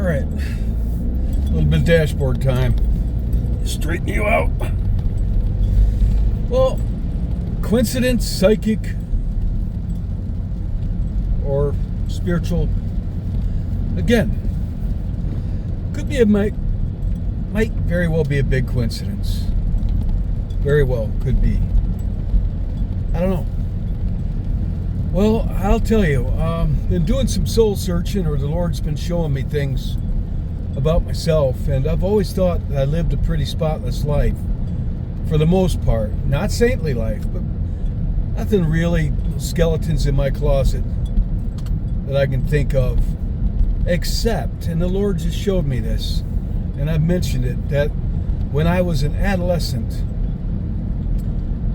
right. A little bit of dashboard time. Straighten you out. Well, coincidence, psychic, or spiritual. Again, could be might very well be a big coincidence. Very well could be. I don't know. Well, I'll tell you, been doing some soul searching, or the Lord's been showing me things about myself, and I've always thought that I lived a pretty spotless life, for the most part. Not saintly life, but nothing really skeletons in my closet that I can think of, except, and the Lord just showed me this, and I've mentioned it, that when I was an adolescent,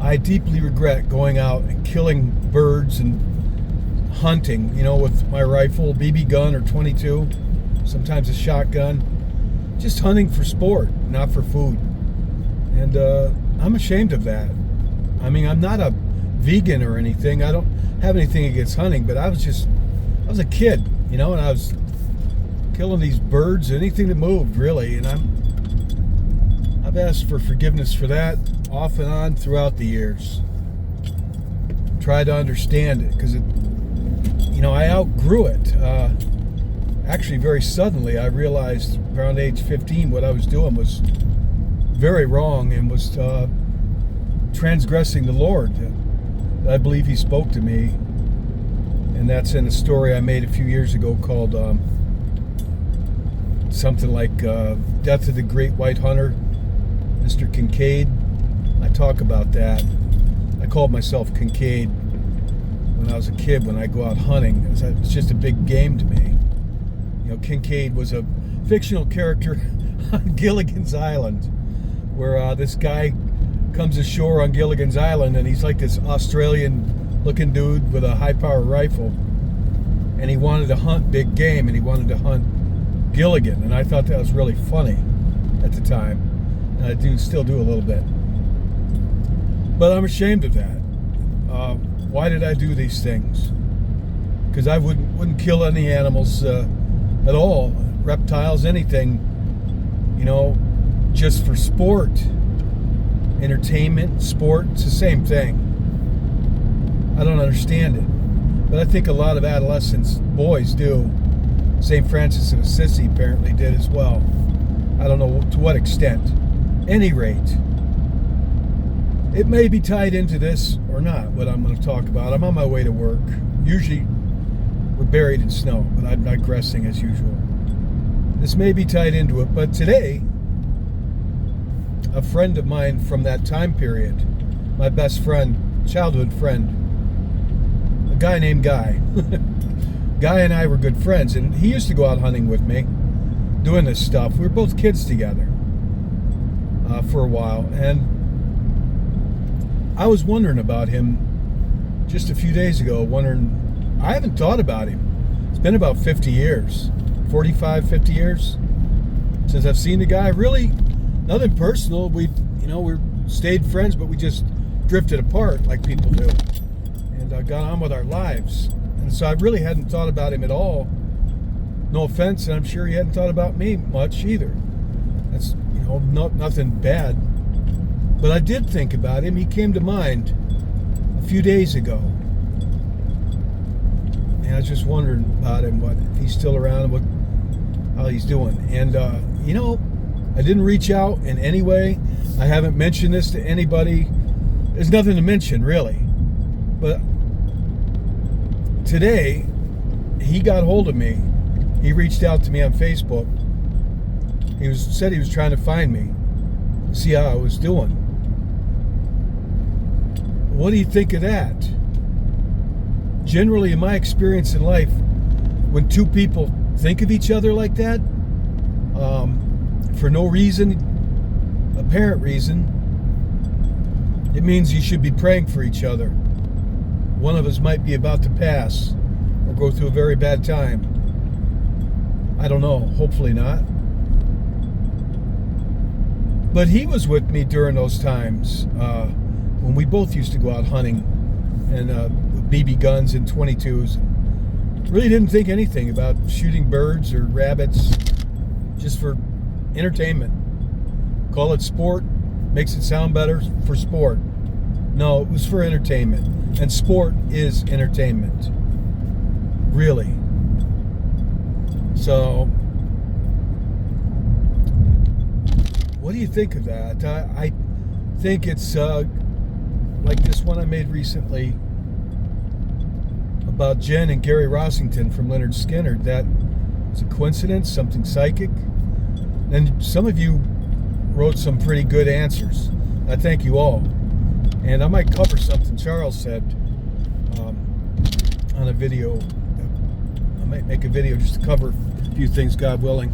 I deeply regret going out and killing birds and hunting, with my rifle, BB gun or 22, sometimes a shotgun, just hunting for sport, not for food. And I'm ashamed of that. I mean, I'm not a vegan or anything. I don't have anything against hunting, but I was a kid, and I was killing these birds, anything that moved, really. And I've asked for forgiveness for that off and on throughout the years. Try to understand it, because I outgrew it. Actually, very suddenly, I realized around age 15 what I was doing was very wrong and was transgressing the Lord. I believe He spoke to me, and that's in a story I made a few years ago called something like Death of the Great White Hunter, Mr. Kincaid. I talk about that. I called myself Kincaid when I was a kid. When I go out hunting, it's just a big game to me. Kincaid was a fictional character on Gilligan's Island, where this guy comes ashore on Gilligan's Island, and he's like this Australian-looking dude with a high-power rifle, and he wanted to hunt big game, and he wanted to hunt Gilligan, and I thought that was really funny at the time, and I still do a little bit. But I'm ashamed of that. Why did I do these things? Because I wouldn't kill any animals at all, reptiles, anything, just for sport, entertainment, sport. It's the same thing. I don't understand it, but I think a lot of adolescents, boys, do. St. Francis of Assisi apparently did as well. I don't know to what extent. Any rate, it may be tied into this or not, what I'm going to talk about. I'm on my way to work. Usually we're buried in snow, but I'm digressing as usual. This may be tied into it, but today, a friend of mine from that time period, my best friend, childhood friend, a guy named Guy. Guy and I were good friends, and he used to go out hunting with me, doing this stuff. We were both kids together for a while, and I was wondering about him just a few days ago, I haven't thought about him. It's been about 50 years, 45, 50 years since I've seen the guy. Really, nothing personal. We stayed friends, but we just drifted apart like people do, and got on with our lives. And so I really hadn't thought about him at all. No offense, and I'm sure he hadn't thought about me much either. That's, nothing bad. But I did think about him. He came to mind a few days ago. And I was just wondering about him, if he's still around, how he's doing. And, I didn't reach out in any way. I haven't mentioned this to anybody. There's nothing to mention, really. But today, he got hold of me. He reached out to me on Facebook. Said he was trying to find me, see how I was doing. What do you think of that? Generally, in my experience in life, when two people think of each other like that, for no apparent reason, it means you should be praying for each other. One of us might be about to pass or go through a very bad time. I don't know, hopefully not. But he was with me during those times when we both used to go out hunting and with BB guns and 22s. Really didn't think anything about shooting birds or rabbits just for entertainment. Call it sport, makes it sound better for sport. No, it was for entertainment. And sport is entertainment. Really. So, what do you think of that? I think it's like this one I made recently about Jen and Gary Rossington from Leonard Skinner. That was a coincidence, something psychic. And some of you wrote some pretty good answers. I thank you all. And I might cover something Charles said on a video. I might make a video just to cover a few things, God willing.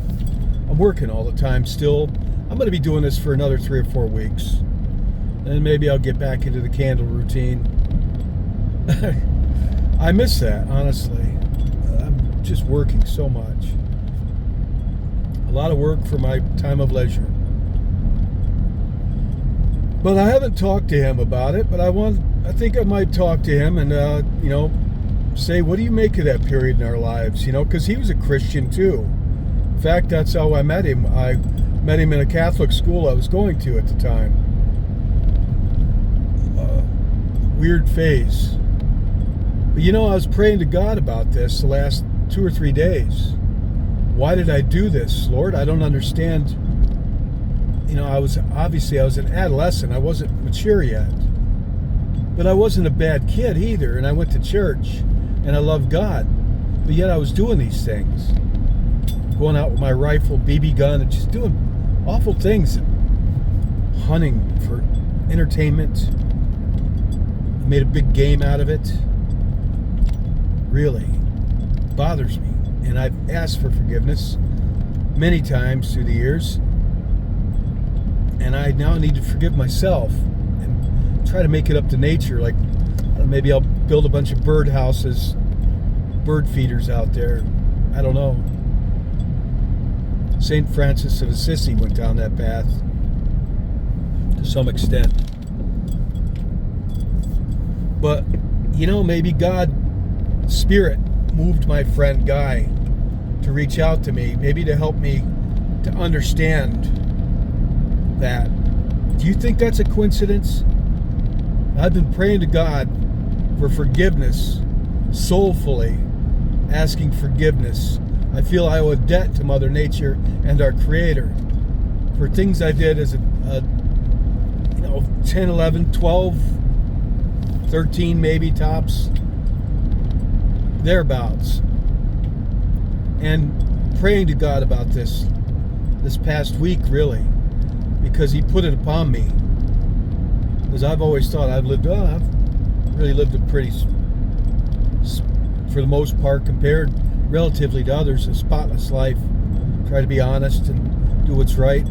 I'm working all the time still. I'm going to be doing this for another 3 or 4 weeks. And maybe I'll get back into the candle routine. I miss that, honestly. I'm just working so much. A lot of work for my time of leisure. But I haven't talked to him about it, but I think I might talk to him and, say, what do you make of that period in our lives? Because he was a Christian too. In fact, that's how I met him. I met him in a Catholic school I was going to at the time. Weird phase. But I was praying to God about this the last 2 or 3 days. Why did I do this, Lord? I don't understand. I was an adolescent. I wasn't mature yet. But I wasn't a bad kid either. And I went to church. And I loved God. But yet I was doing these things. Going out with my rifle, BB gun, and just doing awful things. Hunting for entertainment. I made a big game out of it. Really bothers me. And I've asked for forgiveness many times through the years. And I now need to forgive myself and try to make it up to nature. Like, maybe I'll build a bunch of bird houses, bird feeders out there. I don't know. St. Francis of Assisi went down that path to some extent. But, maybe God's Spirit moved my friend Guy to reach out to me, maybe to help me to understand that. Do you think that's a coincidence? I've been praying to God for forgiveness, soulfully asking forgiveness. I feel I owe a debt to Mother Nature and our Creator for things I did as a 10, 11, 12, 13 maybe tops, thereabouts. And praying to God about this past week, really, because He put it upon me. Because I've always thought I've really lived a pretty, for the most part, compared relatively to others, a spotless life. Try to be honest and do what's right.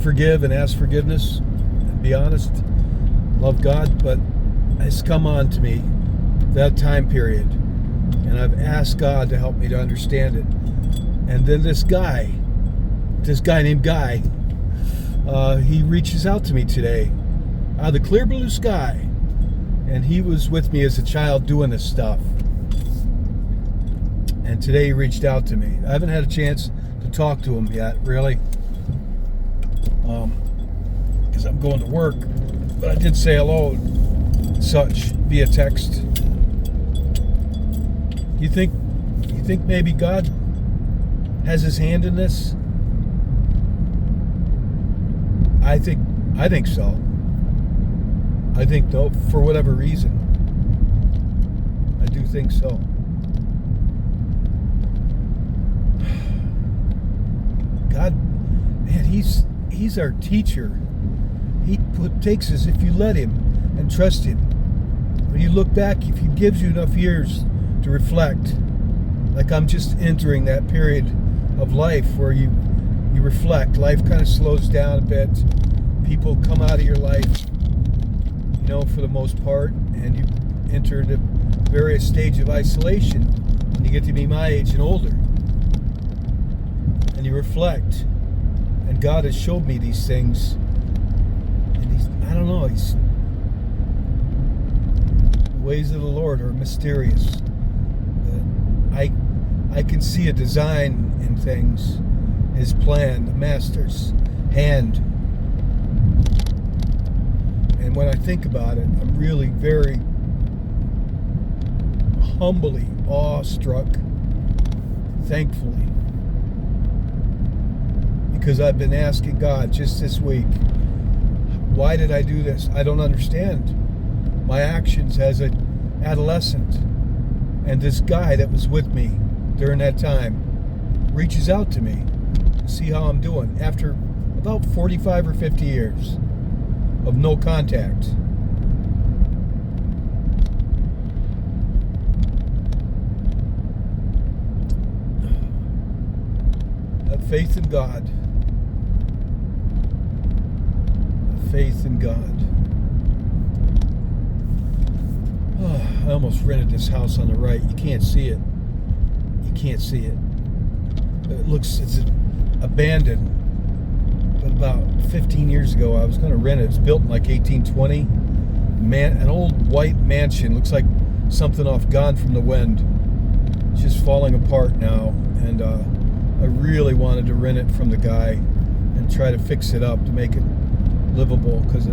Forgive and ask forgiveness and be honest. Love God, but it's come on to me that time period. And I've asked God to help me to understand it. And then this guy named Guy, he reaches out to me today out of the clear blue sky. And he was with me as a child doing this stuff. And today he reached out to me. I haven't had a chance to talk to him yet, really. Because I'm going to work. But I did say hello and such via text. You think maybe God has His hand in this? I think so. I think, though, for whatever reason, I do think so. God, man, He's our teacher. He takes us if you let Him and trust Him. When you look back, if He gives you enough years to reflect, like I'm just entering that period of life where you reflect. Life kind of slows down a bit. People come out of your life, for the most part, and you enter into various stages of isolation when you get to be my age and older. And you reflect. And God has showed me these things. And I don't know, the ways of the Lord are mysterious. I can see a design in things, his plan, the master's hand. And when I think about it, I'm really very humbly awestruck, thankfully, because I've been asking God just this week, why did I do this? I don't understand my actions as an adolescent. And this guy that was with me during that time reaches out to me to see how I'm doing after about 45 or 50 years of no contact. Have faith in God. Have faith in God. I almost rented this house on the right. You can't see it. You can't see it. It's abandoned. But about 15 years ago, I was going to rent it. It was built in like 1820. An old white mansion. Looks like something off Gone from the Wind. It's just falling apart now. And I really wanted to rent it from the guy and try to fix it up to make it livable, because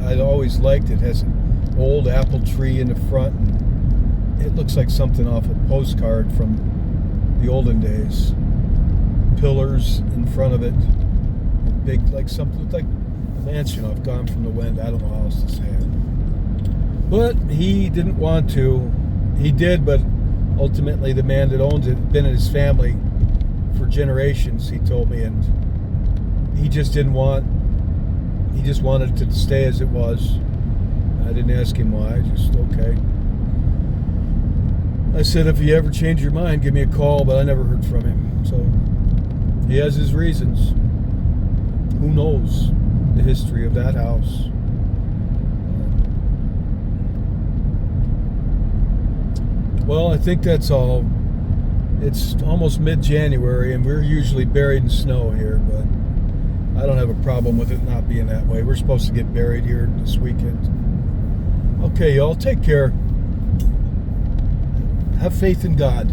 I'd always liked it. It has an old apple tree in the front. It looks like something off a postcard from the olden days. Pillars in front of it, big, like something like a mansion off Gone from the Wind. I don't know how else to say it. But he didn't want to. He did, but ultimately the man that owns it, been in his family for generations, he told me, and he just didn't want. He just wanted it to stay as it was. I didn't ask him why, just okay. I said, if you ever change your mind, give me a call, but I never heard from him. So he has his reasons. Who knows the history of that house? Well, I think that's all. It's almost mid-January, and we're usually buried in snow here, but I don't have a problem with it not being that way. We're supposed to get buried here this weekend. Okay, y'all, take care. Have faith in God.